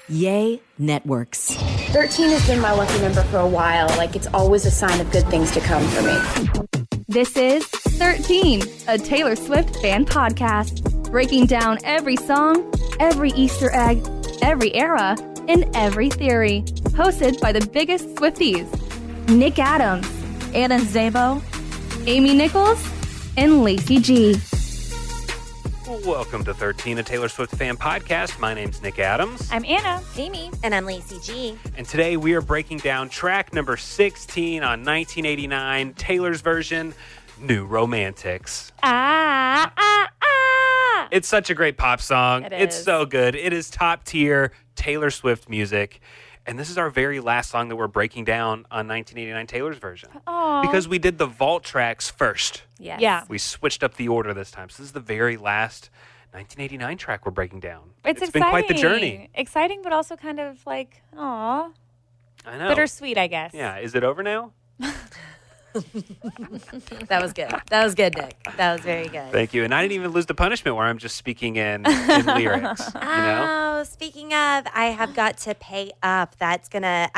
Yay Networks. 13 has been my lucky number for a while. Like, it's always a sign of good things to come for me. This is 13, a Taylor Swift fan podcast, breaking down every song, every Easter egg, every era, and every theory. Hosted by the biggest Swifties, Nick Adams, Anna Szabo, Amy Nichols, and Lacey Gee. Welcome to 13, a Taylor Swift fan podcast. My name's Nick Adams. I'm Anna. Amy. And I'm Lacey Gee. And today we are breaking down track number 16 on 1989, Taylor's version, New Romantics. It's such a great pop song. It's so good. It is top tier Taylor Swift music. And this is our very last song that we're breaking down on 1989 Taylor's version. Aww. Because we did the vault tracks first. Yes. Yeah. We switched up the order this time. So this is the very last 1989 track we're breaking down. It's been quite the journey. Exciting, but also kind of like, aw. I know. Bittersweet, I guess. Yeah. Is it over now? That was good. That was good, Nick. That was very good. Thank you. And I didn't even lose the punishment where I'm just speaking in lyrics, you know? Oh, speaking of, I have got to pay up. That's gonna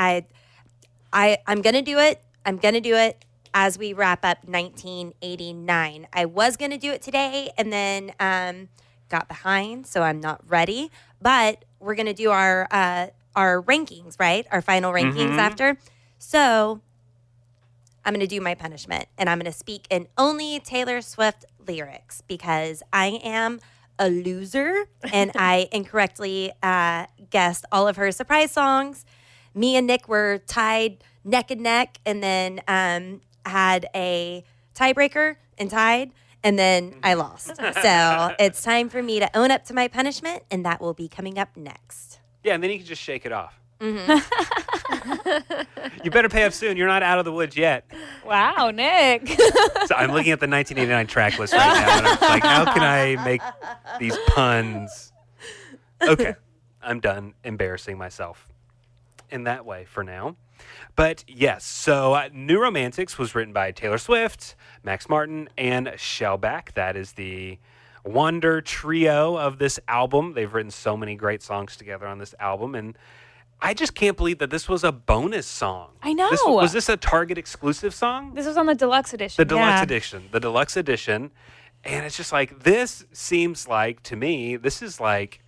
I'm gonna do it. I'm gonna do it as we wrap up 1989. I was gonna do it today and then got behind, so I'm not ready. But we're gonna do our rankings, right? Our final rankings after. So I'm going to do my punishment, and I'm going to speak in only Taylor Swift lyrics because I am a loser, and I incorrectly guessed all of her surprise songs. Me and Nick were tied neck and neck, and then had a tiebreaker and tied, and then I lost. So it's time for me to own up to my punishment, and that will be coming up next. Yeah, and then you can just shake it off. You better pay up soon. You're not out of the woods yet. Wow, Nick. So I'm looking at the 1989 track list right now, and I'm like, how can I make these puns? Okay, I'm done embarrassing myself in that way for now. But yes, so New Romantics was written by Taylor Swift, Max Martin, and Shellback. That is the wonder trio of this album. They've written so many great songs together on this album, and I just can't believe that this was a bonus song. I know. Was this a Target exclusive song? This was on the deluxe edition. The deluxe edition. The deluxe edition. And it's just like, this seems like, to me, this is like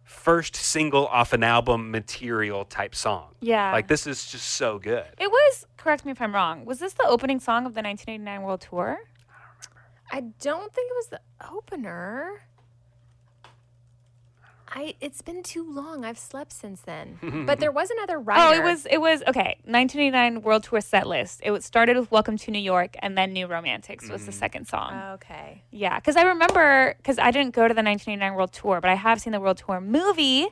first single off an album material type song. Yeah. Like, this is just so good. It was, correct me if I'm wrong, was this the opening song of the 1989 World Tour? I don't think it was the opener. It's been too long. I've slept since then. But there was another writer. Oh, it was okay. 1989 World Tour set list. It started with Welcome to New York, and then New Romantics was the second song. Okay. Yeah, because I remember, because I didn't go to the 1989 World Tour, but I have seen the World Tour movie,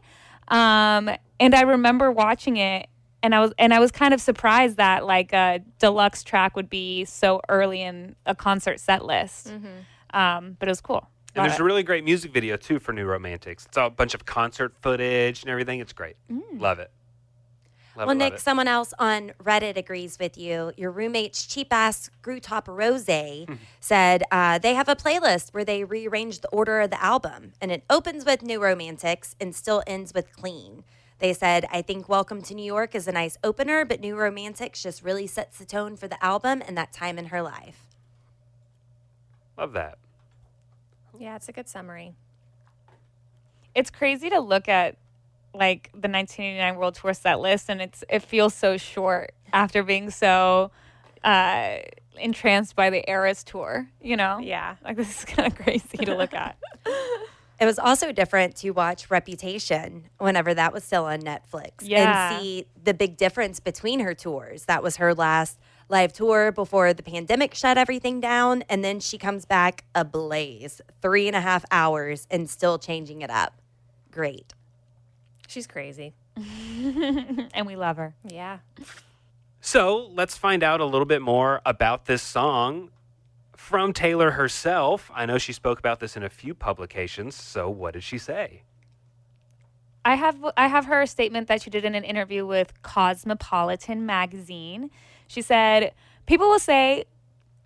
and I remember watching it, and I was kind of surprised that like a deluxe track would be so early in a concert set list. But it was cool. And there's a really great music video, too, for New Romantics. It's all a bunch of concert footage and everything. It's great. Love it. Well, Nick, someone else on Reddit agrees with you. Your roommate's cheap-ass Screwtop Rose said they have a playlist where they rearrange the order of the album, and it opens with New Romantics and still ends with Clean. They said, I think Welcome to New York is a nice opener, but New Romantics just really sets the tone for the album and that time in her life. Love that. Yeah, it's a good summary. It's crazy to look at like the 1989 World Tour set list, and it feels so short after being so entranced by the Eras tour, you know? Yeah. Like, this is kind of crazy to look at. It was also different to watch Reputation whenever that was still on Netflix and see the big difference between her tours. That was her last live tour before the pandemic shut everything down, and then she comes back ablaze, 3.5 hours and still changing it up. Great. She's crazy. And we love her. Yeah. So let's find out a little bit more about this song from Taylor herself. I know she spoke about this in a few publications, so what did she say? I have her statement that she did in an interview with Cosmopolitan magazine. She said, people will say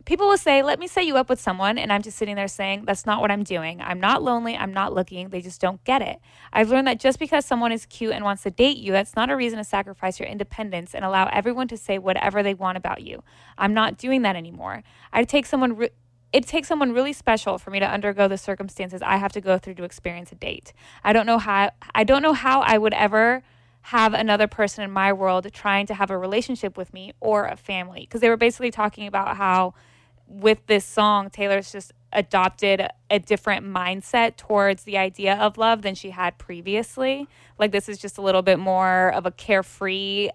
people will say, let me set you up with someone. And I'm just sitting there saying, that's not what I'm doing. I'm not lonely. I'm not looking. They just don't get it. I've learned that just because someone is cute and wants to date you, that's not a reason to sacrifice your independence and allow everyone to say whatever they want about you. I'm not doing that anymore. It takes someone really special for me to undergo the circumstances I have to go through to experience a date. I don't know how I would ever have another person in my world trying to have a relationship with me or a family. Because they were basically talking about how with this song, Taylor's just adopted a different mindset towards the idea of love than she had previously. Like, this is just a little bit more of a carefree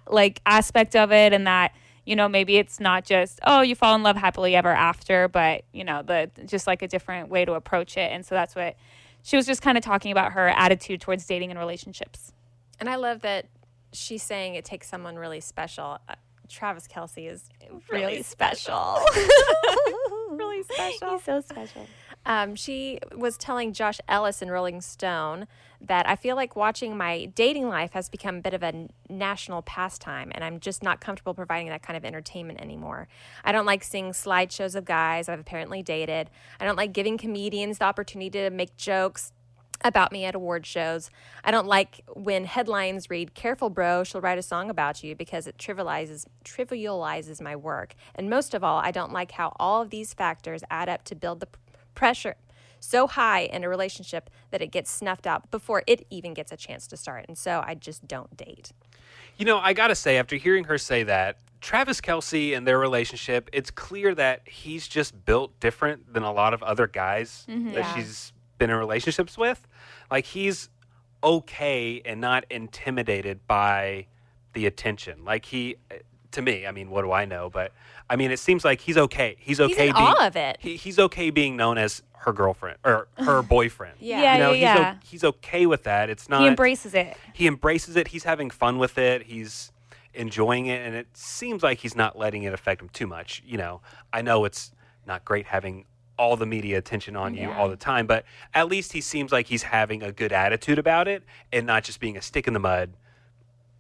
like aspect of it, and that, you know, maybe it's not just, oh, you fall in love happily ever after, but, you know, just like a different way to approach it. And so that's what she was just kind of talking about, her attitude towards dating and relationships. And I love that she's saying it takes someone really special. Travis Kelce is really special. Really special. He's so special. She was telling Josh Ellis in Rolling Stone that I feel like watching my dating life has become a bit of a national pastime, and I'm just not comfortable providing that kind of entertainment anymore. I don't like seeing slideshows of guys I've apparently dated. I don't like giving comedians the opportunity to make jokes about me at award shows. I don't like when headlines read, "Careful, bro, she'll write a song about you," because it trivializes my work. And most of all, I don't like how all of these factors add up to build the pressure so high in a relationship that it gets snuffed out before it even gets a chance to start. And so I just don't date. You know, I gotta say, after hearing her say that, Travis Kelce and their relationship, it's clear that he's just built different than a lot of other guys that she's been in relationships with. Like, he's okay and not intimidated by the attention. Like, to me, I mean, what do I know? But I mean, it seems like he's okay. He's okay in being awe of it. He's okay being known as her girlfriend or her boyfriend. Yeah. You know, Yeah. he's okay with that. It's not. He embraces it. He embraces it. He's having fun with it. He's enjoying it, and it seems like he's not letting it affect him too much. You know, I know it's not great having all the media attention on you all the time, but at least he seems like he's having a good attitude about it and not just being a stick in the mud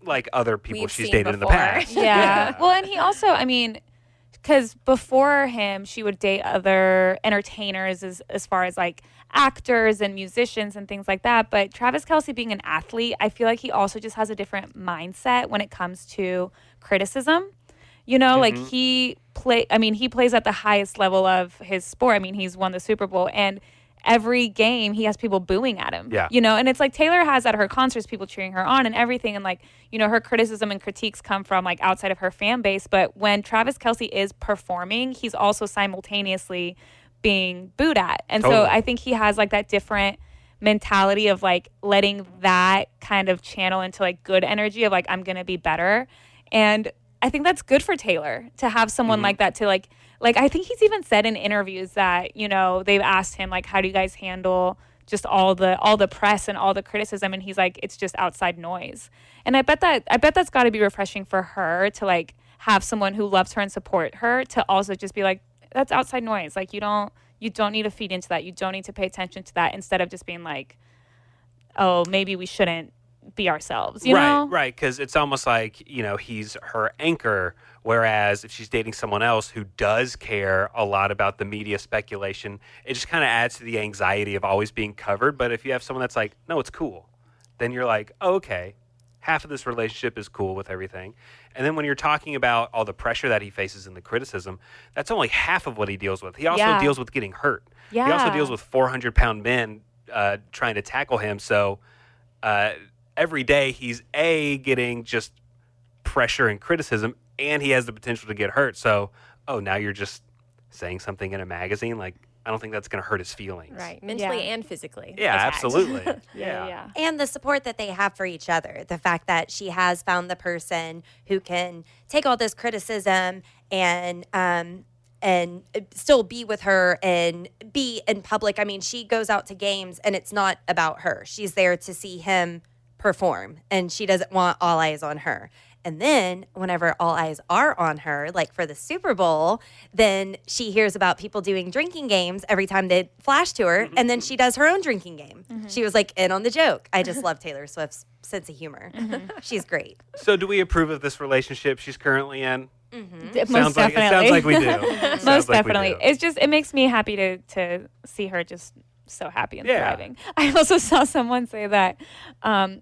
like other people We've she's seen dated in the before. past. Yeah. Well, and he also, I mean, because before him, she would date other entertainers as far as like actors and musicians and things like that. But Travis Kelce being an athlete, I feel like he also just has a different mindset when it comes to criticism. You know, like he plays at the highest level of his sport. I mean, he's won the Super Bowl, and every game he has people booing at him. Yeah. You know, and it's like Taylor has at her concerts people cheering her on and everything. And like, you know, her criticism and critiques come from like outside of her fan base. But when Travis Kelce is performing, he's also simultaneously being booed at. And so I think he has like that different mentality of like letting that kind of channel into like good energy of like, I'm going to be better. And I think that's good for Taylor to have someone like that to like I think he's even said in interviews that, you know, they've asked him like, how do you guys handle just all the press and all the criticism? And he's like, it's just outside noise. And I bet that's got to be refreshing for her to like have someone who loves her and support her to also just be like, that's outside noise. Like, you don't need to feed into that. You don't need to pay attention to that, instead of just being like, oh, maybe we shouldn't be ourselves, you know? Right, because it's almost like, you know, he's her anchor, whereas if she's dating someone else who does care a lot about the media speculation, it just kind of adds to the anxiety of always being covered. But if you have someone that's like, no, it's cool, then you're like, oh, okay, half of this relationship is cool with everything. And then when you're talking about all the pressure that he faces and the criticism, that's only half of what he deals with. He also deals with getting hurt. He also deals with 400-pound men trying to tackle him. So every day he's getting just pressure and criticism, and he has the potential to get hurt. So, now you're just saying something in a magazine? Like, I don't think that's going to hurt his feelings. Right. Mentally and physically. Yeah, attacked. absolutely. Yeah. And the support that they have for each other. The fact that she has found the person who can take all this criticism and still be with her and be in public. I mean, she goes out to games and it's not about her. She's there to see him perform, and she doesn't want all eyes on her. And then whenever all eyes are on her, like for the Super Bowl, then she hears about people doing drinking games every time they flash to her, and then she does her own drinking game. She was like in on the joke. I just love Taylor Swift's sense of humor. She's great. So do we approve of this relationship she's currently in? Most Sounds definitely. like we do. Most definitely. It's just, it makes me happy to see her just so happy and Yeah. thriving. I also saw someone say that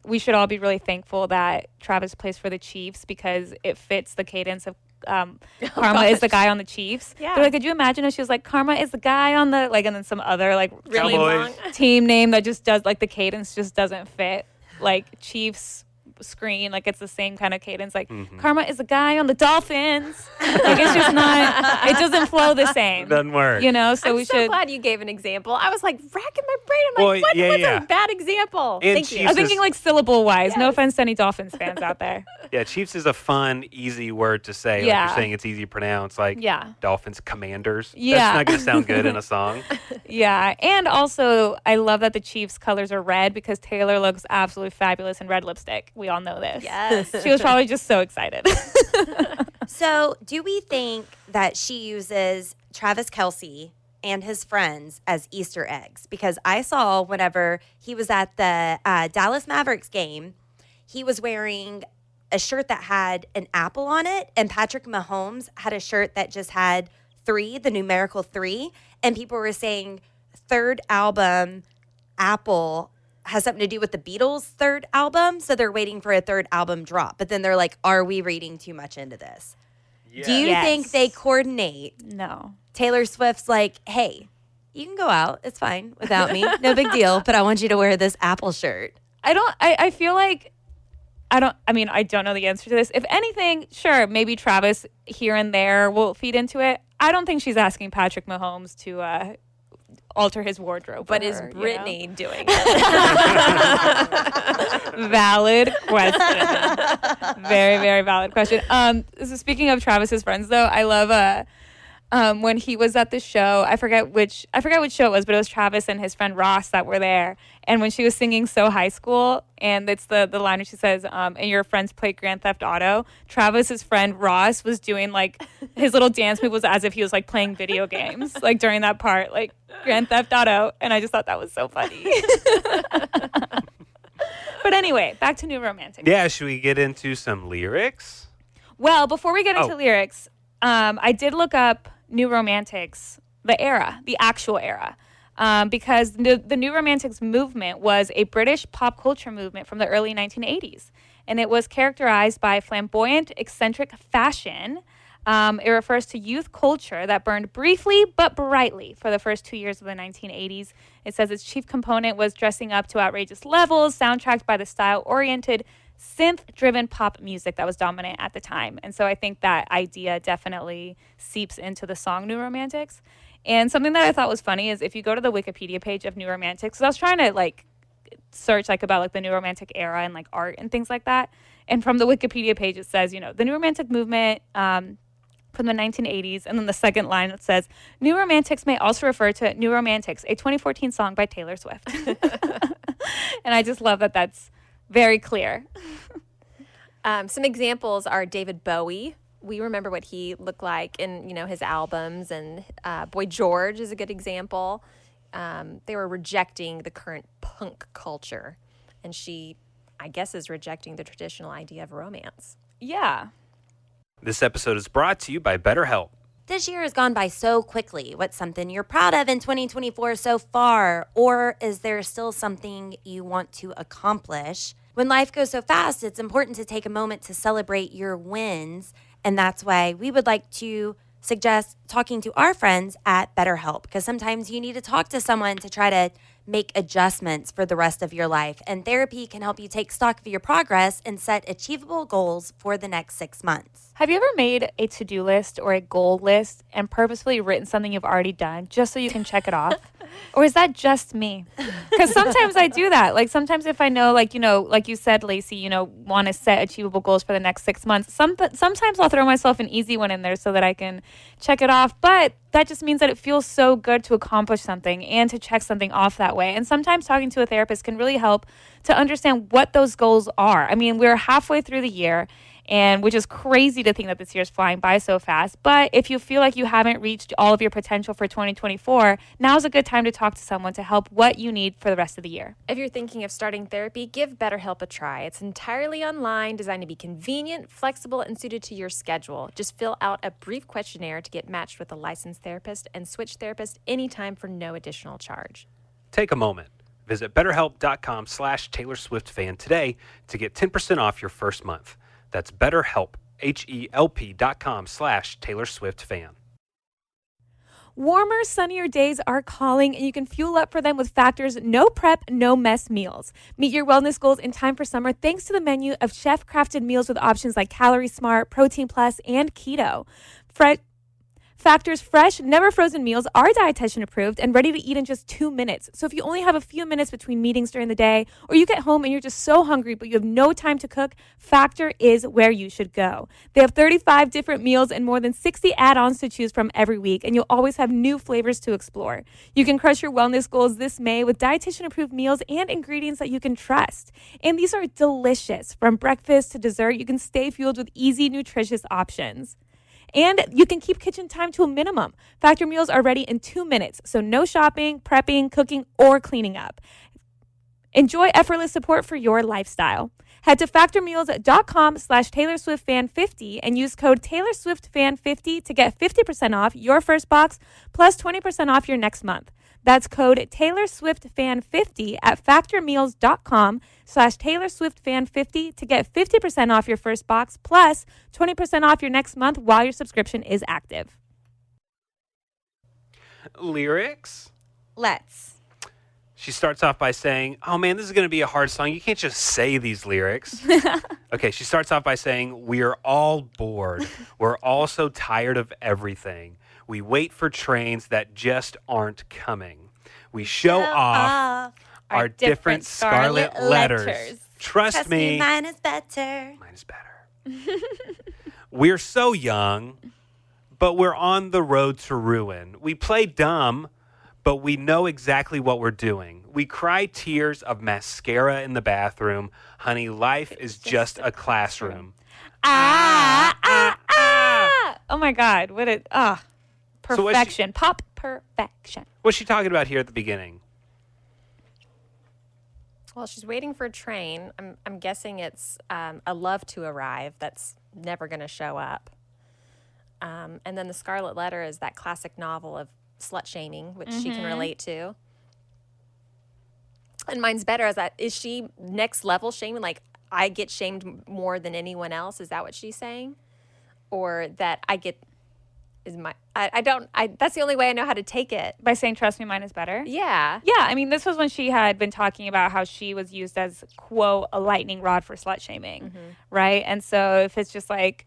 we should all be really thankful that Travis plays for the Chiefs because it fits the cadence of Karma is the guy on the Chiefs. Yeah. They're like, could you imagine if she was like, Karma is the guy on the, like, and then some other like Really Cowboys. long. team name that just does, like, the cadence just doesn't fit, like Chiefs screen, like it's the same kind of cadence, like Karma is the guy on the Dolphins. Like it's just not, it doesn't flow the same. Doesn't work. You know, so I'm we so should. glad you gave an example. I was like racking my brain. I'm Well, like, what's yeah. a bad example? And Thank you. I was thinking like syllable wise. No Yes. offense to any Dolphins fans out there. Yeah, Chiefs is a fun, easy word to say. Like Yeah. you're saying it's easy to pronounce, like Yeah. Dolphins Commanders. Yeah. That's not going to sound good in a song. Yeah, and also I love that the Chiefs colors are red because Taylor looks absolutely fabulous in red lipstick. We all know this. Yes. She was probably just so excited. So, do we think that she uses Travis Kelce and his friends as Easter eggs? Because I saw whenever he was at the Dallas Mavericks game, he was wearing a shirt that had an apple on it, and Patrick Mahomes had a shirt that just had 3, the numerical 3, and people were saying third album, Apple has something to do with the Beatles' third album, so they're waiting for a third album drop. But then they're like, are we reading too much into this? Do you Yes. think they coordinate? No. Taylor Swift's like, hey, you can go out. It's fine without me. No big deal. But I want you to wear this Apple shirt. I feel like I don't know the answer to this. If anything, sure, maybe Travis here and there will feed into it. I don't think she's asking Patrick Mahomes to alter his wardrobe. But for is her, you know? Brittany doing it? Valid question. Very, very valid question. So speaking of Travis's friends, though, I love when he was at the show. I forget which show it was, but it was Travis and his friend Ross that were there. And when she was singing "So High School," and it's the line where she says, "And your friends play Grand Theft Auto." Travis's friend Ross was doing like his little dance move was as if he was like playing video games, like during that part, like Grand Theft Auto. And I just thought that was so funny. But anyway, back to New Romantic. Yeah, should we get into some lyrics? Well, before we get into Oh. lyrics, I did look up New Romantics, the era, the actual era, because the New Romantics movement was a British pop culture movement from the early 1980s, and it was characterized by flamboyant, eccentric fashion. It refers to youth culture that burned briefly but brightly for the first 2 years of the 1980s. It says its chief component was dressing up to outrageous levels, soundtracked by the style-oriented, synth-driven pop music that was dominant at the time. And so I think that idea definitely seeps into the song New Romantics. And something that I thought was funny is if you go to the Wikipedia page of New Romantics, 'cause I was trying to like search like about like the New Romantic era and like art and things like that. And from the Wikipedia page, it says, the New Romantic movement from the 1980s. And then the second line, it says, New Romantics may also refer to New Romantics, a 2014 song by Taylor Swift. And I just love that that's very clear. Some examples are David Bowie. We remember what he looked like in, his albums, and Boy George is a good example. They were rejecting the current punk culture, and she, I guess, is rejecting the traditional idea of romance. Yeah. This episode is brought to you by BetterHelp. This year has gone by so quickly. What's something you're proud of in 2024 so far? Or is there still something you want to accomplish? When life goes so fast, it's important to take a moment to celebrate your wins. And that's why we would like to suggest talking to our friends at BetterHelp, because sometimes you need to talk to someone to try to make adjustments for the rest of your life. And therapy can help you take stock of your progress and set achievable goals for the next 6 months. Have you ever made a to-do list or a goal list and purposefully written something you've already done just so you can check it off? Or is that just me? Because sometimes I do that. Like sometimes if I know, like you said, Lacey, want to set achievable goals for the next 6 months, sometimes I'll throw myself an easy one in there so that I can check it off. But that just means that it feels so good to accomplish something and to check something off that way. And sometimes talking to a therapist can really help to understand what those goals are. I mean, we're halfway through the year, and which is crazy to think that this year is flying by so fast. But if you feel like you haven't reached all of your potential for 2024, now's a good time to talk to someone to help what you need for the rest of the year. If you're thinking of starting therapy, give BetterHelp a try. It's entirely online, designed to be convenient, flexible, and suited to your schedule. Just fill out a brief questionnaire to get matched with a licensed therapist and switch therapist anytime for no additional charge. Take a moment. Visit betterhelp.com/Taylor Swift fan today to get 10% off your first month. That's BetterHelp, HELP.com/Taylor Swift fan. Warmer, sunnier days are calling, and you can fuel up for them with Factor's no prep, no mess meals. Meet your wellness goals in time for summer thanks to the menu of chef-crafted meals with options like Calorie Smart, Protein Plus, and Keto. Factor's fresh, never frozen meals are dietitian approved and ready to eat in just 2 minutes. So if you only have a few minutes between meetings during the day, or you get home and you're just so hungry but you have no time to cook, Factor is where you should go. They have 35 different meals and more than 60 add-ons to choose from every week, and you'll always have new flavors to explore. You can crush your wellness goals this May with dietitian approved meals and ingredients that you can trust. And these are delicious. From breakfast to dessert, you can stay fueled with easy, nutritious options. And you can keep kitchen time to a minimum. Factor meals are ready in 2 minutes, so no shopping, prepping, cooking, or cleaning up. Enjoy effortless support for your lifestyle. Head to factormeals.com/Taylor Swift fan 50 and use code Taylor Swift fan 50 to get 50% off your first box plus 20% off your next month. That's code Taylor Swift fan 50 at factormeals.com/Taylor Swift fan 50 to get 50% off your first box plus 20% off your next month while your subscription is active. Lyrics? Let's. She starts off by saying, oh man, this is going to be a hard song. You can't just say these lyrics. Okay, she starts off by saying, we're all bored. We're all so tired of everything. We wait for trains that just aren't coming. We show off our different scarlet letters. Trust me. Mine is better. Mine is better. We're so young, but we're on the road to ruin. We play dumb, but we know exactly what we're doing. We cry tears of mascara in the bathroom. Honey, life is just a classroom. Oh my God, what a perfection. Pop perfection. What's she talking about here at the beginning? Well, she's waiting for a train. I'm guessing it's a love to arrive that's never going to show up. And then the Scarlet Letter is that classic novel of slut shaming, which she can relate to. And mine's better. Is she next level shaming? Like, I get shamed more than anyone else? Is that what she's saying? Or that I get... that's the only way I know how to take it. By saying, trust me, mine is better? Yeah. Yeah, I mean, this was when she had been talking about how she was used as, quote, a lightning rod for slut shaming, right? And so if it's just like,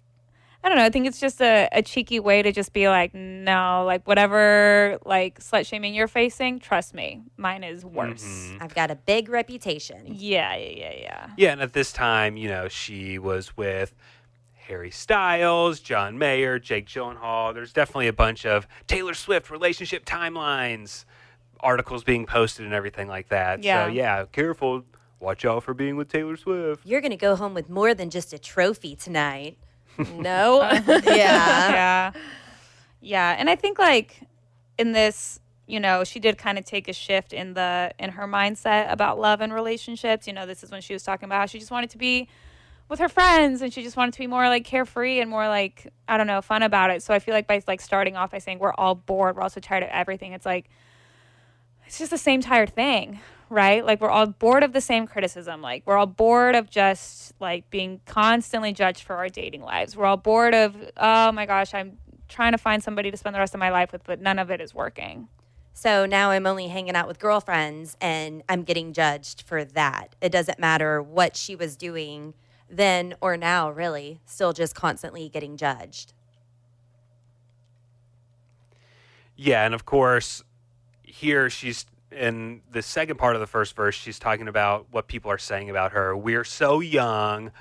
I don't know, I think it's just a cheeky way to just be like, no, like whatever like slut shaming you're facing, trust me, mine is worse. I've got a big reputation. Yeah. Yeah, and at this time, she was with Harry Styles, John Mayer, Jake Gyllenhaal. There's definitely a bunch of Taylor Swift relationship timelines, articles being posted and everything like that. Yeah. So, yeah, careful. Watch out for being with Taylor Swift. You're going to go home with more than just a trophy tonight. No. Yeah. Yeah. And I think like in this, she did kind of take a shift in her mindset about love and relationships. This is when she was talking about how she just wanted to be with her friends and she just wanted to be more like carefree and more like, I don't know, fun about it. So I feel like by like starting off by saying we're all bored, we're also tired of everything. It's like, it's just the same tired thing, right? Like we're all bored of the same criticism. Like we're all bored of just like being constantly judged for our dating lives. We're all bored of, oh my gosh, I'm trying to find somebody to spend the rest of my life with, but none of it is working. So now I'm only hanging out with girlfriends and I'm getting judged for that. It doesn't matter what she was doing then or now, really. Still just constantly getting judged. Yeah, and of course, here she's in the second part of the first verse, she's talking about what people are saying about her. We're so young,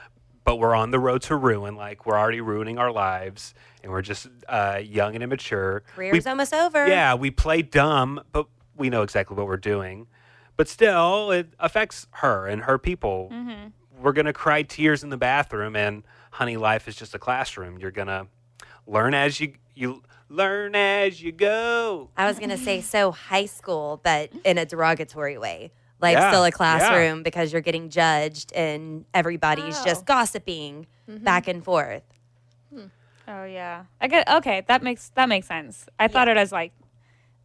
but we're on the road to ruin. Like, we're already ruining our lives, and we're just young and immature. Career's almost over. Yeah, we play dumb, but we know exactly what we're doing. But still, it affects her and her people. We're going to cry tears in the bathroom, and honey, life is just a classroom. You're going to learn as you learn as you go. I was going to say so high school, but in a derogatory way. Life's Yeah, still a yeah. classroom because you're getting judged and everybody's just gossiping back and forth. Oh yeah, I get. Okay, that makes sense. I thought it as like,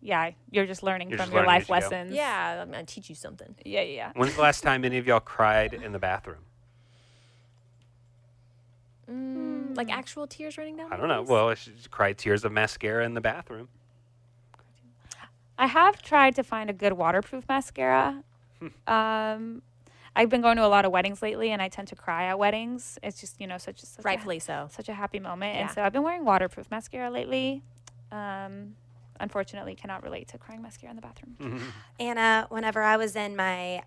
yeah, you're just learning You're from just your learning life as you go. lessons. Yeah, I'm gonna teach you something. Yeah. When's the last time any of y'all cried in the bathroom? Like actual tears running down. I don't know. Well, I should cry tears of mascara in the bathroom. I have tried to find a good waterproof mascara. I've been going to a lot of weddings lately, and I tend to cry at weddings. It's just such rightfully so. such a happy moment, and Yeah. so I've been wearing waterproof mascara lately. Unfortunately, cannot relate to crying mascara in the bathroom. Anna, whenever I was in my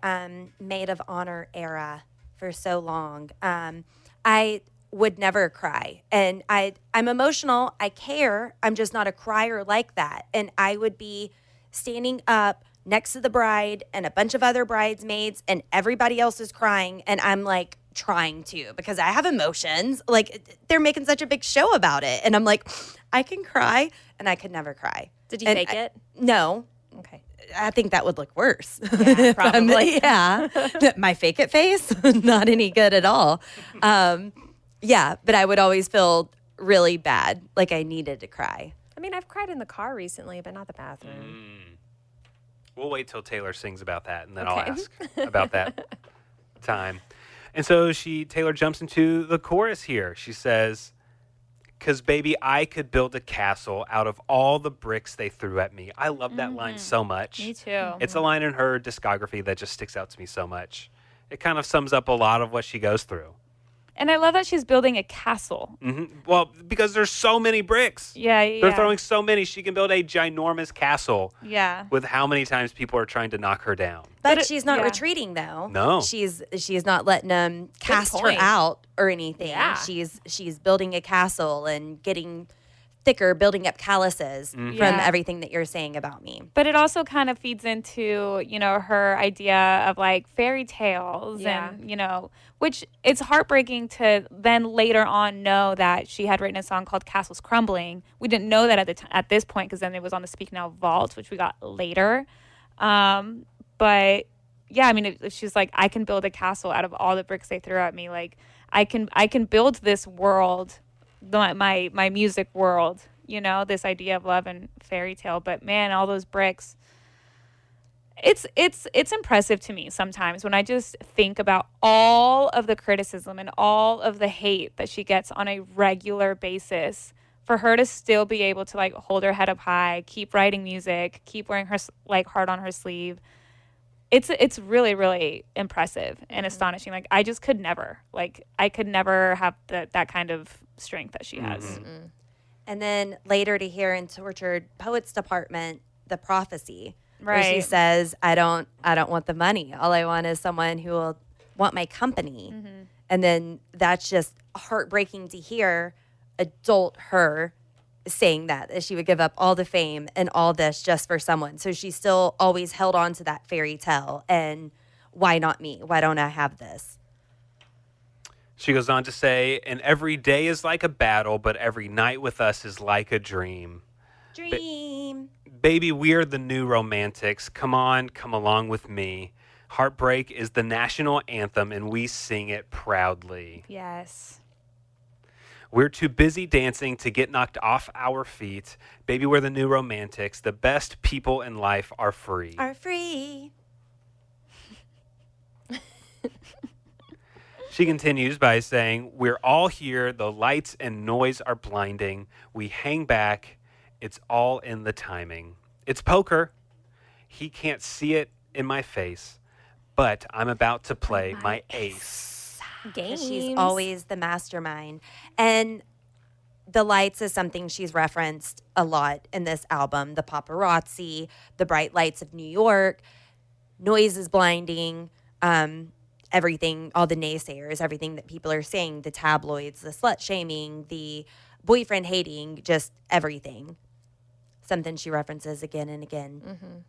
maid of honor era for so long, I would never cry. And I'm emotional. I care. I'm just not a crier like that. And I would be standing up next to the bride and a bunch of other bridesmaids, and everybody else is crying. And I'm like trying to, because I have emotions. Like, they're making such a big show about it. And I'm like, I can cry. And I could never cry. Did you fake it? No. Okay. I think that would look worse. Yeah, probably. Yeah. My fake it face, not any good at all. Yeah, but I would always feel really bad, like I needed to cry. I mean, I've cried in the car recently, but not the bathroom. We'll wait till Taylor sings about that, and then Okay. I'll ask about that time. And so Taylor jumps into the chorus here. She says, "'Cause baby, I could build a castle out of all the bricks they threw at me." I love that line so much. Me too. It's a line in her discography that just sticks out to me so much. It kind of sums up a lot of what she goes through. And I love that she's building a castle. Well, because there's so many bricks. Yeah. They're throwing so many. She can build a ginormous castle Yeah. with how many times people are trying to knock her down. But she's not yeah. retreating though. No. She's not letting them cast her point. out or anything. Yeah. She's building a castle and getting thicker, building up calluses from Yeah. everything that you're saying about me. But it also kind of feeds into, her idea of like fairy tales Yeah. and, which it's heartbreaking to then later on know that she had written a song called Castles Crumbling. We didn't know that at this point because then it was on the Speak Now Vault, which we got later. But yeah, I mean, she's like, I can build a castle out of all the bricks they threw at me. Like I can build this world, my music world, this idea of love and fairy tale. But man, all those bricks, it's impressive to me sometimes when I just think about all of the criticism and all of the hate that she gets on a regular basis. For her to still be able to like hold her head up high, keep writing music, keep wearing her like heart on her sleeve. It's really, really impressive and astonishing. Like I just could never, I could never have that kind of strength that she has. And then later to hear in Tortured Poets Department, the prophecy, where she Right. says, I don't want the money. All I want is someone who will want my company. And then that's just heartbreaking to hear adult her saying that she would give up all the fame and all this just for someone. So she still always held on to that fairy tale. And why not me? Why don't I have this? She goes on to say, "And every day is like a battle, but every night with us is like a dream. Dream. Baby, we're the new romantics. Come on, come along with me. Heartbreak is the national anthem, and we sing it proudly. Yes. We're too busy dancing to get knocked off our feet. Baby, we're the new romantics. The best people in life are free." Are free. She continues by saying, "We're all here. The lights and noise are blinding. We hang back. It's all in the timing. It's poker. He can't see it in my face, but I'm about to play my ace." Games. She's always the mastermind. And the lights is something she's referenced a lot in this album. The paparazzi, the bright lights of New York, noise is blinding, everything, all the naysayers, everything that people are saying, the tabloids, the slut shaming, the boyfriend hating, just everything. Something she references again and again.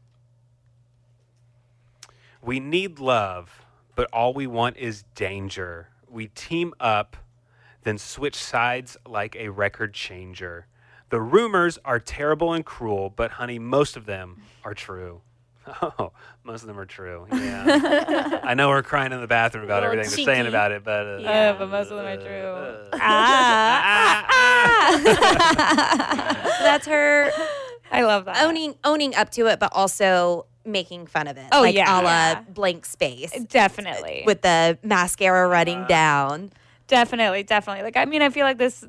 We need love, but all we want is danger. We team up, then switch sides like a record changer. The rumors are terrible and cruel, but honey, most of them are true. Oh, most of them are true. Yeah. I know we're crying in the bathroom about Little everything they're saying cheeky. about it, but But most of them are true. That's her I love that. owning up to it, but also making fun of it. Oh, like yeah. a la Yeah. Blank Space Definitely. with the mascara running down. Definitely. Like, I mean, I feel like this,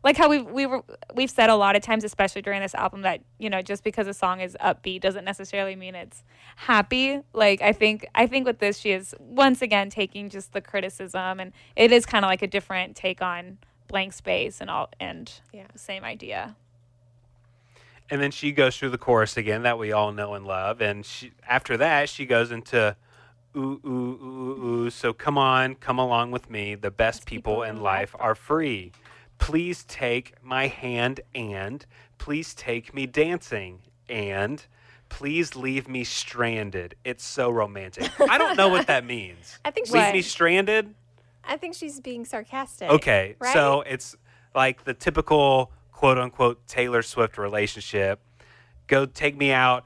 like how we've said a lot of times, especially during this album, that, you know, just because a song is upbeat doesn't necessarily mean it's happy. Like, I think with this, she is once again taking just the criticism, and it is kind of like a different take on Blank Space and same idea. And then she goes through the chorus again that we all know and love. And after that, she goes into ooh, ooh, ooh, ooh. So come on, come along with me. The best people in life are free. Please take my hand and please take me dancing and please leave me stranded. It's so romantic. I don't know what that means. I think Leave me stranded? I think she's being sarcastic. Okay, right? so it's like the typical quote-unquote Taylor Swift relationship. Go take me out.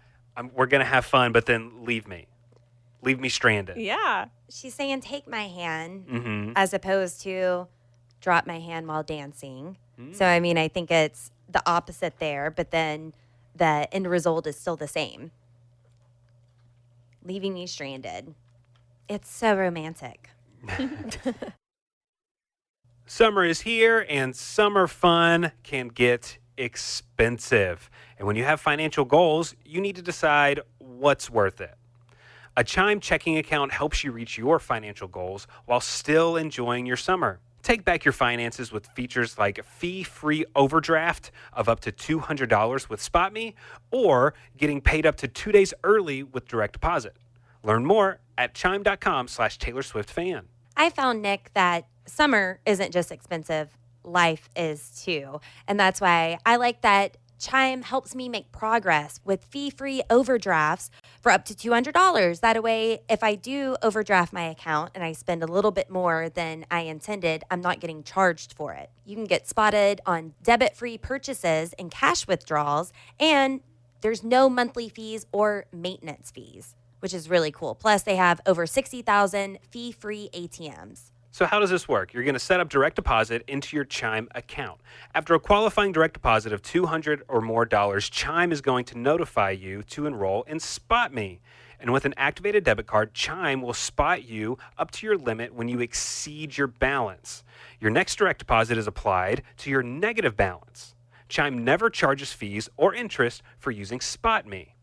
We're going to have fun, but then leave me. Leave me stranded. Yeah. She's saying, take my hand, Mm-hmm. as opposed to drop my hand while dancing. So, I mean, I think it's the opposite there, but then the end result is still the same. Leaving me stranded. It's so romantic. Summer is here, and summer fun can get expensive. And when you have financial goals, you need to decide what's worth it. A Chime checking account helps you reach your financial goals while still enjoying your summer. Take back your finances with features like fee-free overdraft of up to $200 with SpotMe, or getting paid up to 2 days early with direct deposit. Learn more at chime.com/Taylor Swift fan. I found, Nick, that summer isn't just expensive, life is too. And that's why I like that Chime helps me make progress with fee-free overdrafts for up to $200. That way, if I do overdraft my account and I spend a little bit more than I intended, I'm not getting charged for it. You can get spotted on debit-free purchases and cash withdrawals, and there's no monthly fees or maintenance fees, which is really cool. Plus, they have over 60,000 fee-free ATMs. So how does this work? You're going to set up direct deposit into your Chime account. After a qualifying direct deposit of $200 or more, Chime is going to notify you to enroll in SpotMe. And with an activated debit card, Chime will spot you up to your limit when you exceed your balance. Your next direct deposit is applied to your negative balance. Chime never charges fees or interest for using SpotMe.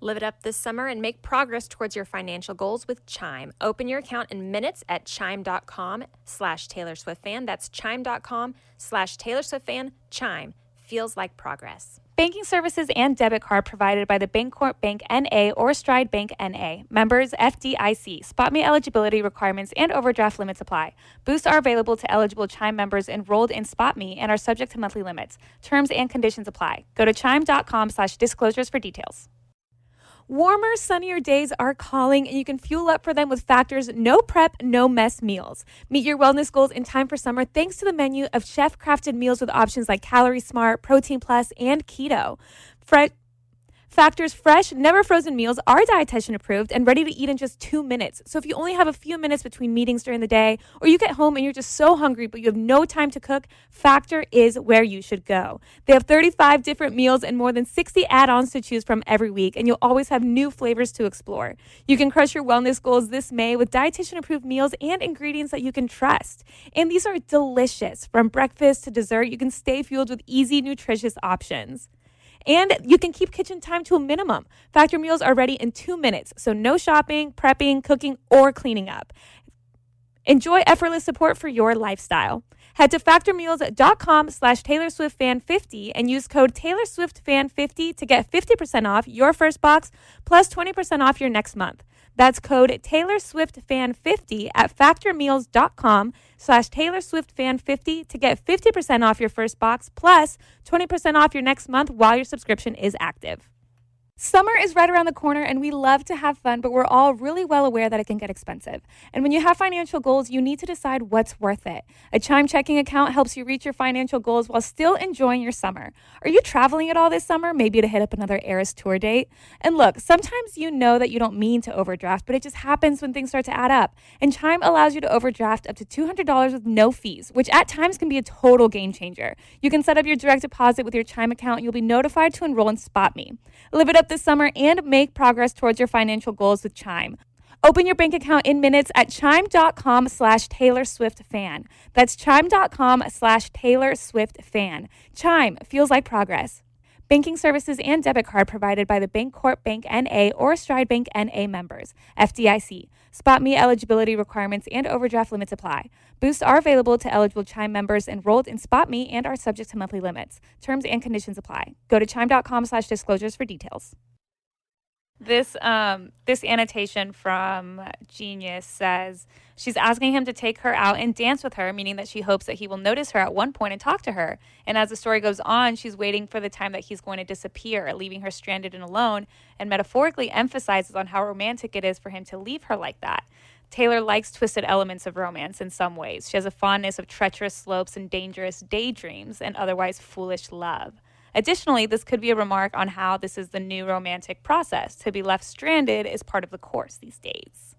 Live it up this summer and make progress towards your financial goals with Chime. Open your account in minutes at chime.com/Taylor Swift fan. That's chime.com/Taylor Swift fan. Chime feels like progress. Banking services and debit card provided by the Bancorp Bank N.A. or Stride Bank N.A. Members FDIC. SpotMe eligibility requirements and overdraft limits apply. Boosts are available to eligible Chime members enrolled in SpotMe and are subject to monthly limits. Terms and conditions apply. Go to chime.com/disclosures for details. Warmer, sunnier days are calling, and you can fuel up for them with Factor's no prep, no mess meals. Meet your wellness goals in time for summer thanks to the menu of chef-crafted meals with options like Calorie Smart, Protein Plus, and Keto. Factor's fresh, never frozen meals are dietitian approved and ready to eat in just 2 minutes. So if you only have a few minutes between meetings during the day, or you get home and you're just so hungry but you have no time to cook, Factor is where you should go. They have 35 different meals and more than 60 add-ons to choose from every week, and you'll always have new flavors to explore. You can crush your wellness goals this May with dietitian approved meals and ingredients that you can trust. And these are delicious. From breakfast to dessert, you can stay fueled with easy, nutritious options. And you can keep kitchen time to a minimum. Factor meals are ready in 2 minutes, so no shopping, prepping, cooking, or cleaning up. Enjoy effortless support for your lifestyle. Head to factormeals.com/Taylor Swift fan 50 and use code Taylor Swift fan 50 to get 50% off your first box plus 20% off your next month. That's code Taylor Swift fan 50 at factormeals.com/Taylor Swift fan 50 to get 50% off your first box plus 20% off your next month while your subscription is active. Summer is right around the corner and we love to have fun, but we're all really well aware that it can get expensive. And when you have financial goals, you need to decide what's worth it. A Chime checking account helps you reach your financial goals while still enjoying your summer. Are you traveling at all this summer? Maybe to hit up another Eras tour date? And look, sometimes you know that you don't mean to overdraft, but it just happens when things start to add up. And Chime allows you to overdraft up to $200 with no fees, which at times can be a total game changer. You can set up your direct deposit with your Chime account and you'll be notified to enroll in Spot Me. Live it up this summer and make progress towards your financial goals with Chime. Open your bank account in minutes at chime.com/Taylor Swift fan. That's chime.com/Taylor Swift fan. Chime feels like progress. Banking services and debit card provided by the Bancorp Bank N.A. or Stride Bank N.A. members. FDIC. Spot Me eligibility requirements and overdraft limits apply. Boosts are available to eligible Chime members enrolled in Spot Me and are subject to monthly limits. Terms and conditions apply. Go to chime.com/disclosures for details. This annotation from Genius says she's asking him to take her out and dance with her, meaning that she hopes that he will notice her at one point and talk to her. And as the story goes on, she's waiting for the time that he's going to disappear, leaving her stranded and alone, and metaphorically emphasizes on how romantic it is for him to leave her like that. Taylor likes twisted elements of romance in some ways. She has a fondness of treacherous slopes and dangerous daydreams and otherwise foolish love. Additionally, this could be a remark on how this is the new romantic process. To be left stranded is part of the course these days.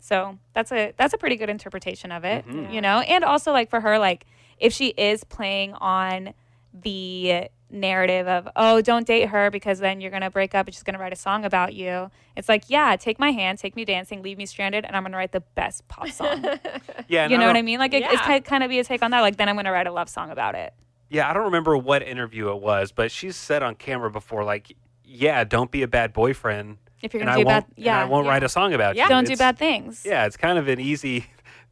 So that's a pretty good interpretation of it, you know? And also, like, for her, like, if she is playing on the narrative of, oh, don't date her because then you're going to break up and she's going to write a song about you. It's like, yeah, take my hand, take me dancing, leave me stranded, and I'm going to write the best pop song. Yeah, you know what I mean? Like, it's kind of be a take on that. Like, then I'm going to write a love song about it. Yeah, I don't remember what interview it was, but she's said on camera before, like, yeah, don't be a bad boyfriend. If you're going to do bad, and I won't write a song about you. Don't do bad things. Yeah, it's kind of an easy,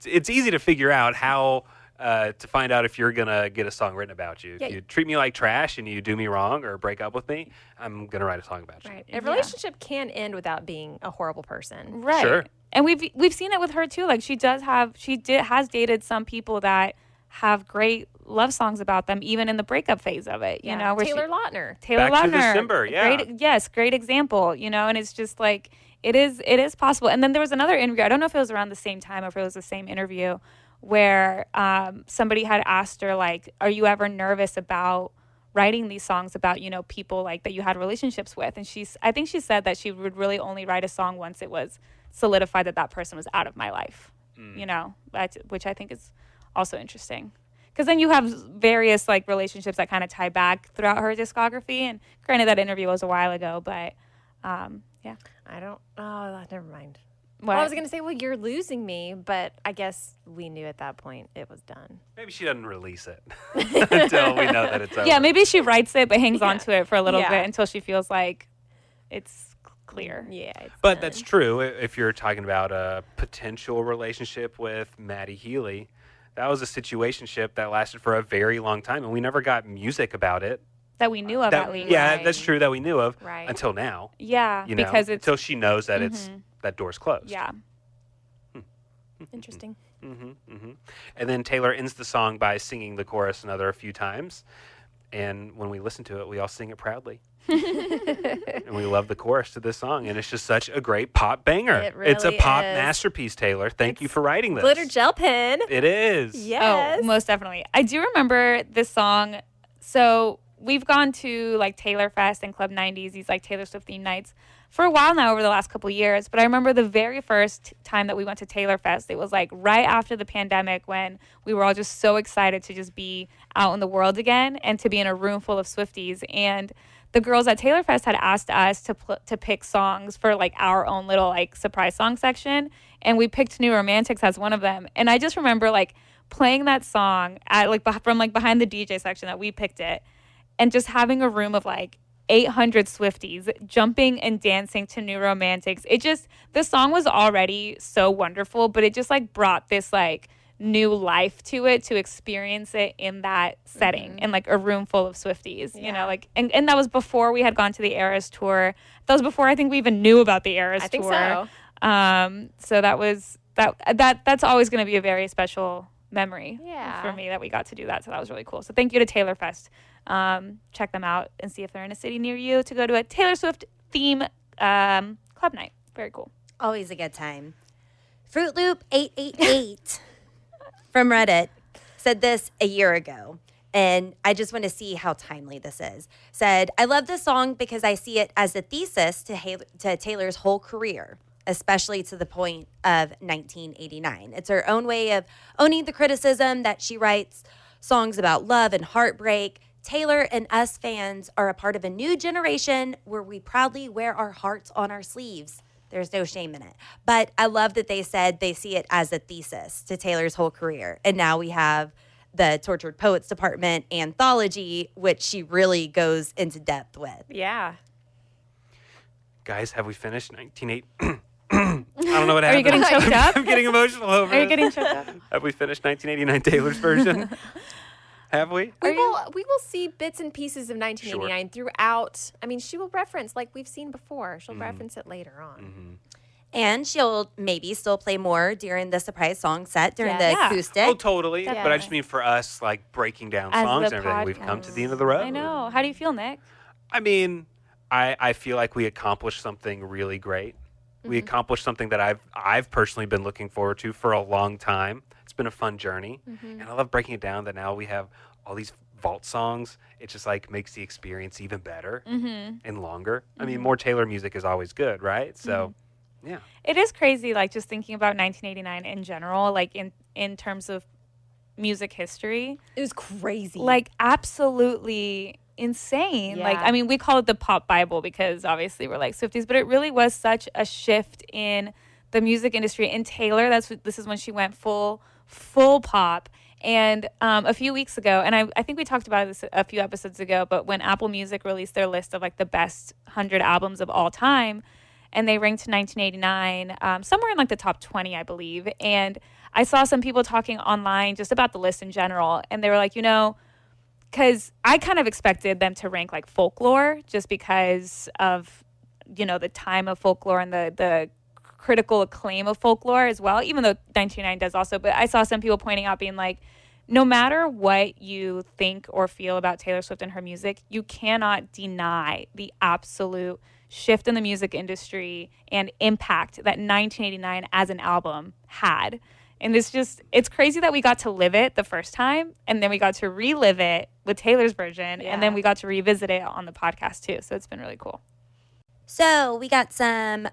it's easy to figure out how to find out if you're going to get a song written about you. Yeah. If you treat me like trash and you do me wrong or break up with me, I'm going to write a song about you. Right. A relationship can end without being a horrible person. Right. Sure. And we've seen it with her too. Like, has dated some people that have great love songs about them, even in the breakup phase of it, you know. Where Taylor Lautner. Back to December, yeah. Great example, you know, and it's just like, it is possible. And then there was another interview, I don't know if it was around the same time or if it was the same interview, where somebody had asked her, like, are you ever nervous about writing these songs about, you know, people like that you had relationships with? And I think she said that she would really only write a song once it was solidified that person was out of my life, you know, which I think is also interesting. Because then you have various, like, relationships that kind of tie back throughout her discography. And granted, that interview was a while ago, but yeah. Never mind. What? Well, I was going to say, well, you're losing me, but I guess we knew at that point it was done. Maybe she doesn't release it until we know that it's over. Yeah, maybe she writes it but hangs on to it for a little Yeah. bit until she feels like it's clear. Yeah. It's But done. that's true if you're talking about a potential relationship with Maddie Healy. That was a situationship that lasted for a very long time, and we never got music about it. That we knew of, at least. Yeah, Right. that's true that we knew of Right. until now. Yeah, You know, because it's... until she knows that that door's closed. Yeah. Interesting. And then Taylor ends the song by singing the chorus a few times. And when we listen to it, we all sing it proudly. And we love the chorus to this song. And it's just such a great pop banger. It It's a really pop is. masterpiece, Taylor. Thank you for writing this. Glitter gel pen. It is. Yes. Oh, most definitely. I do remember this song. So we've gone to, like, Taylor Fest and Club 90s, these, like, Taylor Swift themed nights for a while now over the last couple of years. But I remember the very first time that we went to Taylor Fest, it was, like, right after the pandemic when we were all just so excited to just be out in the world again and to be in a room full of Swifties. And the girls at Taylor Fest had asked us to pick songs for, like, our own little, like, surprise song section. And we picked New Romantics as one of them. And I just remember, like, playing that song at, like, from, like, behind the DJ section that we picked it, and just having a room of, like, 800 Swifties jumping and dancing to New Romantics. The song was already so wonderful, but it just, like, brought this, like, new life to it, to experience it in that setting, in, like, a room full of Swifties, you know, like, and that was before we had gone to the Eras tour. That was before I think we even knew about the Eras tour. I think so. So that's always going to be a very special memory for me that we got to do that. So that was really cool. So thank you to Taylor Fest. Check them out and see if they're in a city near you to go to a Taylor Swift theme club night. Very cool. Always a good time. Fruit Loop 888 from Reddit said this a year ago, and I just want to see how timely this is. Said, I love this song because I see it as a thesis to Taylor's whole career, especially to the point of 1989. It's her own way of owning the criticism that she writes songs about love and heartbreak. Taylor and us fans are a part of a new generation where we proudly wear our hearts on our sleeves. There's no shame in it. But I love that they said they see it as a thesis to Taylor's whole career. And now we have the Tortured Poets Department Anthology, which she really goes into depth with. Yeah. Guys, have we finished 1980? I don't know what happened. Are you getting choked up? I'm getting emotional over Are you this. getting choked up? Have we finished 1989 Taylor's version? Have we? We will see bits and pieces of 1989 throughout. I mean, she will reference, like we've seen before, she'll reference it later on. And she'll maybe still play more during the surprise song set during the Yeah. acoustic. Oh, totally. But I Definitely. just mean for us, like breaking down As songs the and everything, we've come to the end of the road. I know. How do you feel, Nick? I mean, I feel like we accomplished something really great. We accomplished something that I've personally been looking forward to for a long time. It's been a fun journey, and I love breaking it down. That now we have all these vault songs. It just like makes the experience even better and longer. I mean, more Taylor music is always good, right? So, yeah. It is crazy, like just thinking about 1989 in general, like in terms of music history. It was crazy. Like absolutely insane. Like, Yeah. I mean, we call it the pop Bible because obviously we're like Swifties, but it really was such a shift in the music industry. And Taylor, this is when she went full pop. And a few weeks ago, and I think we talked about this a few episodes ago, but when Apple Music released their list of like the best 100 albums of all time, and they ranked 1989 somewhere in like the top 20, I believe. And I saw some people talking online just about the list in general, and they were like, because I kind of expected them to rank like Folklore just because of, the time of Folklore and the critical acclaim of Folklore as well, even though 1989 does also. But I saw some people pointing out being like, no matter what you think or feel about Taylor Swift and her music, you cannot deny the absolute shift in the music industry and impact that 1989 as an album had. And it's crazy that we got to live it the first time, and then we got to relive it with Taylor's version, and then we got to revisit it on the podcast too. So it's been really cool. So we got some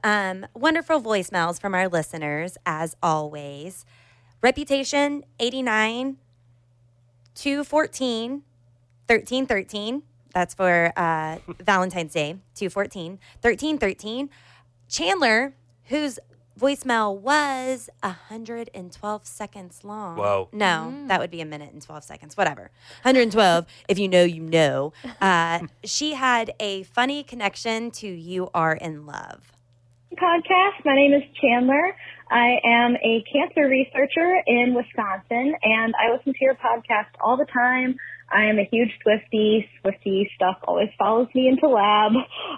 wonderful voicemails from our listeners, as always. Reputation 89 214 1313. That's for Valentine's Day, 214 1313. Chandler, whose voicemail was 112 seconds long. Whoa. No, that would be a minute and 12 seconds. Whatever. 112, if you know, you know. She had a funny connection to You Are in Love. Podcast. My name is Chandler. I am a cancer researcher in Wisconsin, and I listen to your podcast all the time. I am a huge Swiftie. Swiftie stuff always follows me into lab.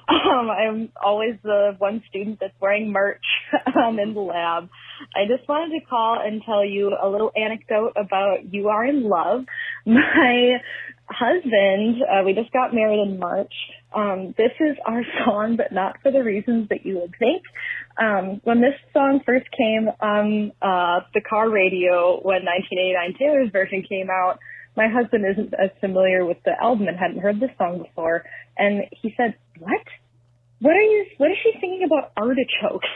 I'm always the one student that's wearing merch in the lab. I just wanted to call and tell you a little anecdote about You Are in Love. My husband, we just got married in March. This is our song, but not for the reasons that you would think. When this song first came on the car radio when 1989 Taylor's version came out, my husband isn't as familiar with the album and hadn't heard this song before. And he said, what is she singing about artichokes?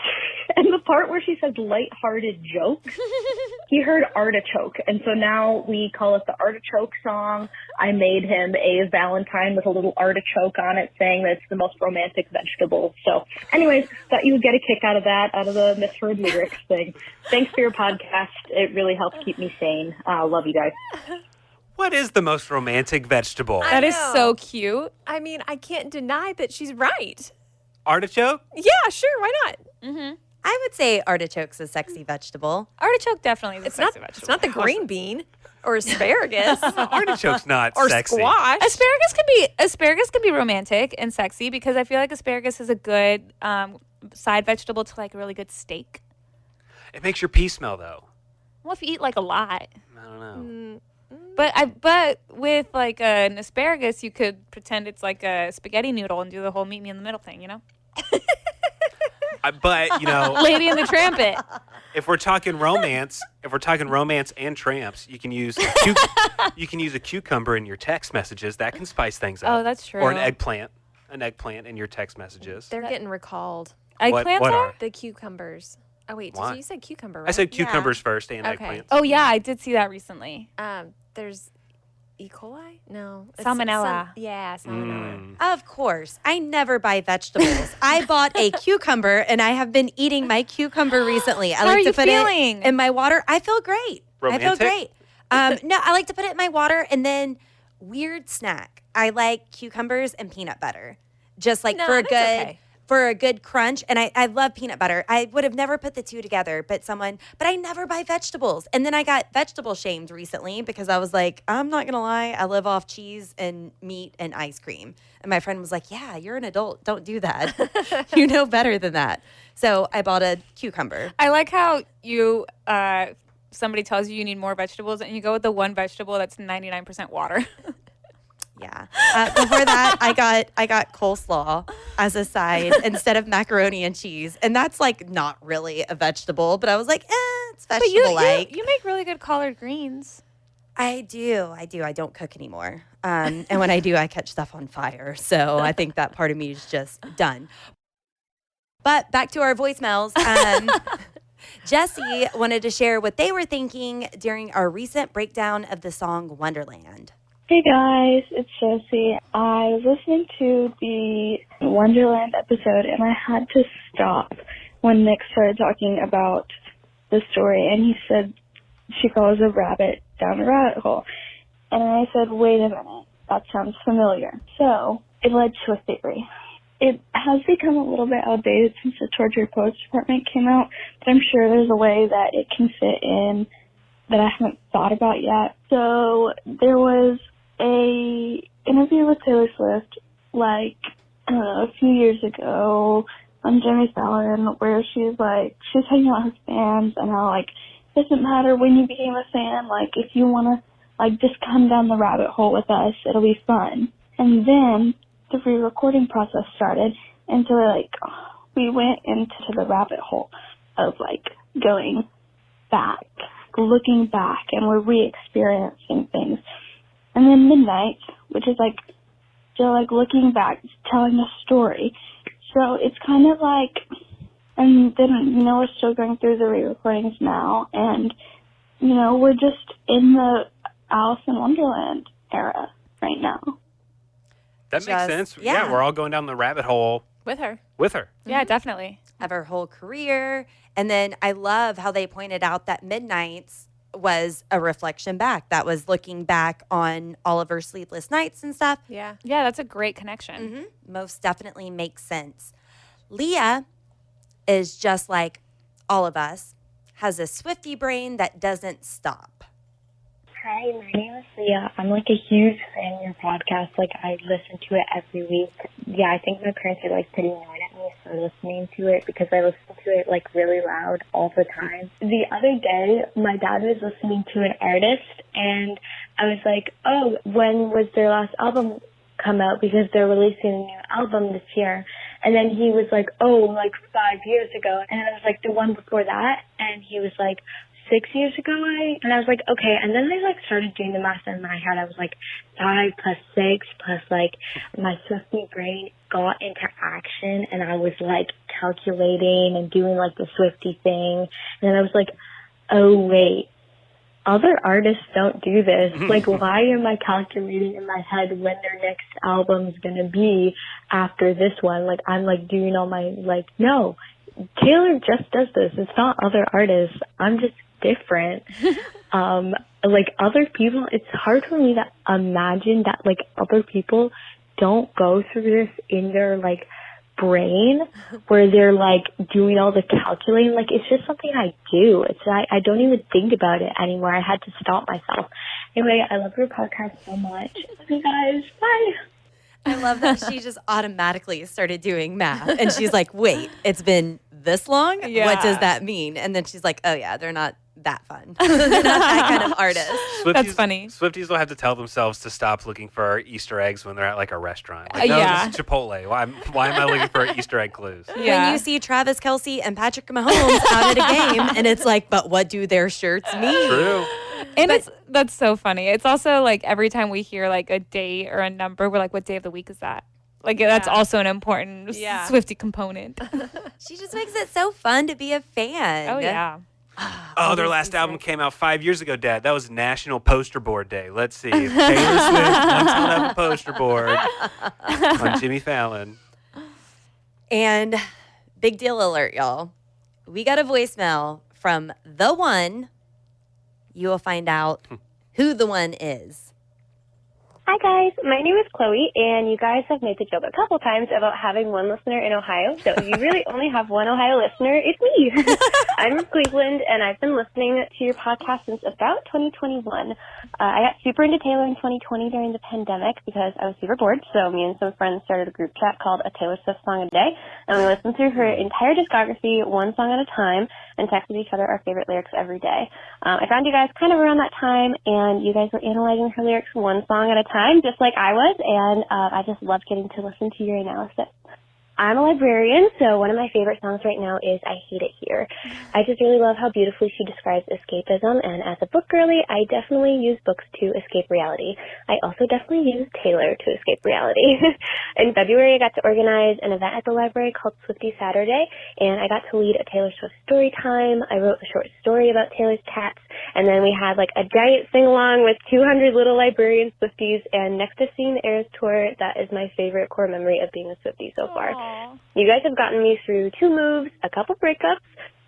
And the part where she says lighthearted joke, he heard artichoke. And so now we call it the artichoke song. I made him a Valentine with a little artichoke on it, saying that it's the most romantic vegetable. So anyways, thought you would get a kick out of that, out of the misheard lyrics thing. Thanks for your podcast. It really helps keep me sane. Love you guys. What is the most romantic vegetable? That is know. so cute. I mean, I can't deny that she's right. Artichoke? Yeah, sure. Why not? I would say artichoke's a sexy vegetable. Artichoke definitely is a It's sexy not. vegetable. It's not the green bean or asparagus Artichoke's not or sexy. squash. Asparagus can be romantic and sexy because I feel like asparagus is a good side vegetable to like a really good steak. It makes your pee smell, though. Well, if you eat like a lot. I don't know. But with like an asparagus, you could pretend it's like a spaghetti noodle and do the whole meet me in the middle thing, you know? But, Lady and the Trampet. if we're talking romance and tramps, you can use a cucumber in your text messages. That can spice things up. Oh, that's true. Or an eggplant in your text messages. They're getting recalled. Eggplants what are? are? The cucumbers. Oh wait, Why? you said cucumber, right? I said cucumbers first and Okay. eggplants. Oh, yeah, I did see that recently. There's E. coli? No. Salmonella. Salmonella. Of course. I never buy vegetables. I bought a cucumber and I have been eating my cucumber recently. I How like are to you put feeling? it in my water. I feel great. Romantic? I feel great. No, I like to put it in my water and then weird snack. I like cucumbers and peanut butter. Just like No, for a that's good okay. for a good crunch. And I love peanut butter. I would have never put the two together, but I never buy vegetables. And then I got vegetable shamed recently because I was like, I'm not gonna lie, I live off cheese and meat and ice cream. And my friend was like, yeah, you're an adult. Don't do that. You know better than that. So I bought a cucumber. I like how you, somebody tells you need more vegetables and you go with the one vegetable that's 99% water. Yeah. Before that, I got coleslaw as a side instead of macaroni and cheese, and that's like not really a vegetable, but I was like, it's vegetable like. You make really good collard greens. I do. I don't cook anymore, and when I do, I catch stuff on fire. So I think that part of me is just done. But back to our voicemails. Jesse wanted to share what they were thinking during our recent breakdown of the song Wonderland. Hey guys, it's Josie. I was listening to the Wonderland episode and I had to stop when Nick started talking about the story and he said she follows a rabbit down a rabbit hole. And I said, wait a minute, that sounds familiar. So it led to a theory. It has become a little bit outdated since the Torture Poets Department came out, but I'm sure there's a way that it can fit in that I haven't thought about yet. So there was a interview with Taylor Swift, like, I don't know, a few years ago on Jimmy Fallon, where she's talking about her fans and how, like, it doesn't matter when you became a fan, like, if you want to, like, just come down the rabbit hole with us, it'll be fun. And then the re-recording process started, and so, like, we went into the rabbit hole of, like, going back, looking back, and we're re-experiencing things. And then Midnight, which is like still like looking back, telling a story. So it's kind of like, and then, we're still going through the re-recordings now. And, we're just in the Alice in Wonderland era right now. That makes sense. Yeah. We're all going down the rabbit hole With her. with her. Yeah, definitely. Of her whole career. And then I love how they pointed out that Midnight's was a reflection back. That was looking back on all of her sleepless nights and stuff. Yeah. Yeah, that's a great connection. Mm-hmm. Most definitely makes sense. Leah is just like all of us, has a Swiftie brain that doesn't stop. Hi, my name is Leah. I'm like a huge fan of your podcast. Like, I listen to it every week. Yeah, I think my parents are like pretty annoyed at me for listening to it because I listen to it like really loud all the time. The other day, my dad was listening to an artist and I was like, oh, when was their last album come out? Because they're releasing a new album this year. And then he was like, oh, like 5 years ago. And I was like, the one before that? And he was like, 6 years ago, and I was like, okay. And then I like started doing the math in my head. I was like, 5 plus 6 plus like my Swiftie brain got into action, and I was like calculating and doing like the Swiftie thing. And then I was like, oh wait, other artists don't do this. Like, why am I calculating in my head when their next album's gonna be after this one? Like, I'm like doing all my like, no, Taylor just does this. It's not other artists. I'm just different. Like other people, it's hard for me to imagine that like other people don't go through this in their like brain where they're like doing all the calculating. Like, it's just something I do. I don't even think about it anymore. I had to stop myself. Anyway, I love your podcast so much. Love you guys. Bye. I love that she just automatically started doing math. And she's like, wait, it's been this long? Yeah. What does that mean? And then she's like, oh, yeah, they're not that fun. Not that kind of artist. That's funny. Swifties will have to tell themselves to stop looking for Easter eggs when they're at like a restaurant. Like, no, this is Chipotle. Why am I looking for Easter egg clues? Yeah. When you see Travis Kelce and Patrick Mahomes out at a game, and it's like, but what do their shirts mean? True. And that's so funny. It's also like every time we hear like a date or a number, we're like, what day of the week is that? Like that's also an important Swiftie component. She just makes it so fun to be a fan. Oh yeah. Oh, their last album came out 5 years ago, Dad. That was National Poster Board Day. Let's see. Taylor Swift once held up a poster board on Jimmy Fallon. And big deal alert, y'all. We got a voicemail from the one. You will find out who the one is. Hi, guys. My name is Chloe, and you guys have made the joke a couple times about having one listener in Ohio. So if you really only have one Ohio listener, it's me. I'm from Cleveland, and I've been listening to your podcast since about 2021. I got super into Taylor in 2020 during the pandemic because I was super bored. So me and some friends started a group chat called A Taylor Swift Song a Day, and we listened through her entire discography one song at a time and texted each other our favorite lyrics every day. I found you guys kind of around that time, and you guys were analyzing her lyrics one song at a time, just like I was, and I just loved getting to listen to your analysis. I'm a librarian, so one of my favorite songs right now is I Hate It Here. I just really love how beautifully she describes escapism, and as a book girly, I definitely use books to escape reality. I also definitely use Taylor to escape reality. In February, I got to organize an event at the library called Swiftie Saturday, and I got to lead a Taylor Swift story time. I wrote a short story about Taylor's cats, and then we had like a giant sing-along with 200 little librarian Swifties, and next to seeing the Eras Tour, that is my favorite core memory of being a Swiftie so far. You guys have gotten me through 2 moves, a couple breakups,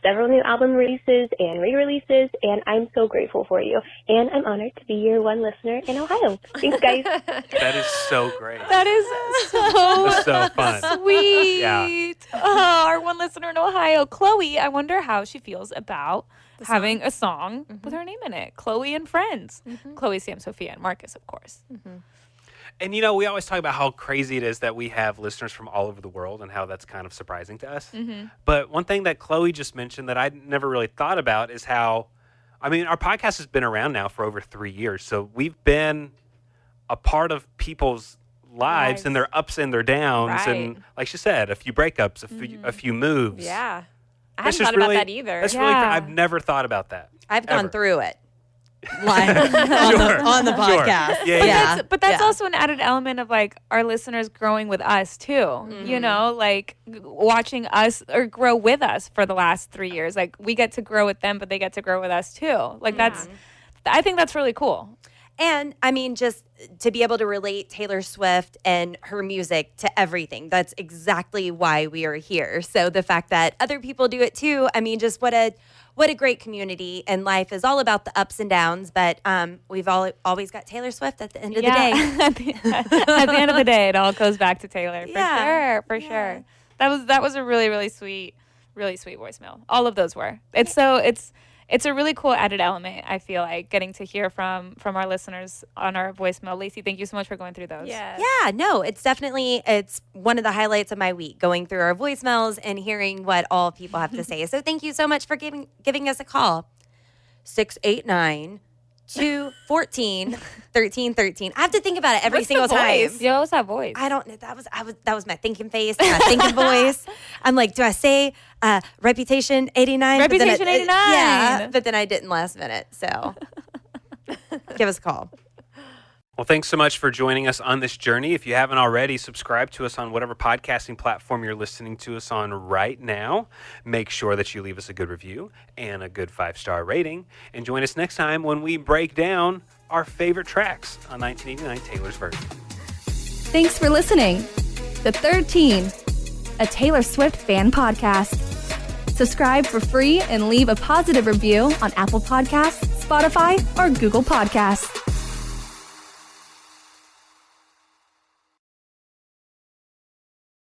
several new album releases and re-releases, and I'm so grateful for you. And I'm honored to be your one listener in Ohio. Thanks, guys. That is so great. That is so fun. Sweet. Yeah. Oh, our one listener in Ohio, Chloe. I wonder how she feels about having a song with her name in it. Chloe and Friends. Chloe, Sam, Sophia, and Marcus, of course. And, you know, we always talk about how crazy it is that we have listeners from all over the world and how that's kind of surprising to us. But one thing that Chloe just mentioned that I never really thought about is how, I mean, our podcast has been around now for over 3 years. So we've been a part of people's lives and their ups and their downs. And like she said, a few breakups, a few moves. Yeah. I That's hadn't thought about that either. That's really, I've never thought about that. I've gone ever. through it. Live on the podcast. Yeah. But that's also an added element of like our listeners growing with us too. You know, like watching us or grow with us for the last 3 years. Like we get to grow with them, but they get to grow with us too. Like I think that's really cool. And I mean, just to be able to relate Taylor Swift and her music to everything, that's exactly why we are here. So the fact that other people do it too, I mean, just what a great community. And life is all about the ups and downs, but we've always got Taylor Swift at the end of the day. At the end of the day, it all goes back to Taylor. For sure. That was a really, really sweet voicemail. All of those were. It's a really cool added element, I feel like, getting to hear from our listeners on our voicemail. Lacey, thank you so much for going through those. Yeah, no, it's one of the highlights of my week, going through our voicemails and hearing what all people have to say. So thank you so much for giving us a call. 689-214-1313. I have to think about it every single time. Yeah, what's that voice? I don't know. That was my thinking face, my thinking voice. I'm like, do I say Reputation 89? Reputation 89. Yeah, but then I didn't last minute. So give us a call. Well, thanks so much for joining us on this journey. If you haven't already, subscribe to us on whatever podcasting platform you're listening to us on right now. Make sure that you leave us a good review and a good 5-star rating. And join us next time when we break down our favorite tracks on 1989 Taylor's version. Thanks for listening. The Third Team, a Taylor Swift fan podcast. Subscribe for free and leave a positive review on Apple Podcasts, Spotify, or Google Podcasts.